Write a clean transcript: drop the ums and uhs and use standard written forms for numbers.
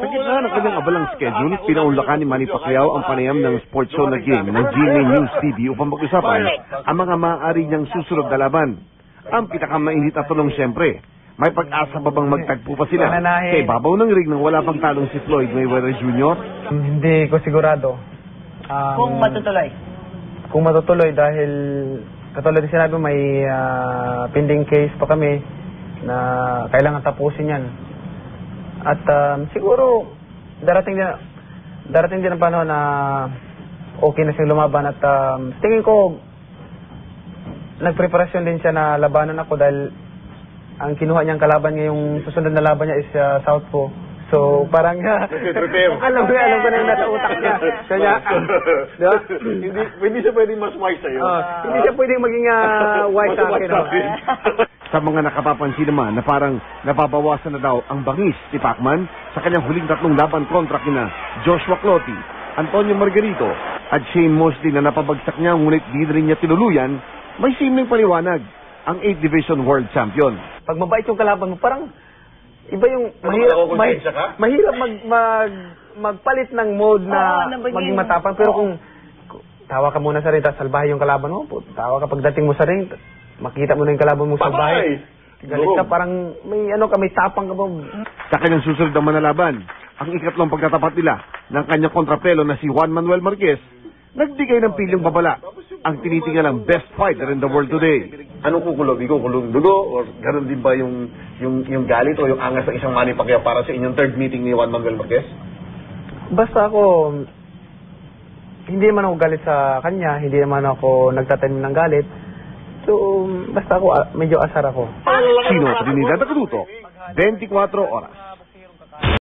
Sa gitna ng kanyang abalang schedule, pinaunlakan ni Manny Pacquiao ang panayam ng sports show na game ng GMA News TV upang pag-usapan ang mga maaari niyang susunod na laban. Ang pinakamainit na tanong siyempre, may pag-asa ba bang magtagpo pa sila sa ibabaw ng ring nang wala pang talong si Floyd Mayweather Jr.? Hindi ko sigurado. Kung matutuloy? Kung matutuloy dahil katulad din sinabi may pending case pa kami na kailangan tapusin yan. At siguro darating din ang panahon na okay na siyang lumaban at tingin ko nagpreparasyon din siya na labanan ako dahil ang kinuha niyang kalaban ngayong susunod na laban niya is Southpaw. So parang alam ko na yung nasa utak niya. Kaya diba? Hindi siya pwedeng mas wise sa'yo. Hindi siya pwedeng maging wise sa akin. Sa mga nakapapansin naman na parang nababawasan na daw ang bangis ni Pacman sa kanyang huling tatlong laban kontra kina Joshua Clottey, Antonio Margarito at Shane Mosley na napabagsak niya ngunit di rin niya tinuluyan, may simpleng paliwanag ang 8th Division World Champion. Pag mabait yung kalaban mo, parang iba yung mahirap magpalit ng mode na maging matapang. Pero kung tawa ka muna sa ring, tapos salbahe yung kalaban mo, tawa ka pagdating mo sa ring, makita mo na yung kalaban mo salbahe. Galit ka, parang may tapang ka ba? Sa kanyang susunod na manalaban, ang ikatlong pagtatapat nila ng kanyang kontrapelo na si Juan Manuel Marquez, nagbigay ng pilyong babala ang tinitingalang best fighter in the world today. Anong kukulo? Kulong dugo? O gano'n din ba yung galit o yung angas ng isang Manny Pacquiao para sa inyong third meeting ni Juan Manuel Marquez? Basta ako, hindi naman ako galit sa kanya, hindi naman ako nagtatanim ng galit. So, basta ako, medyo asar ako. Sino Trinidad Acuduto, 24 oras.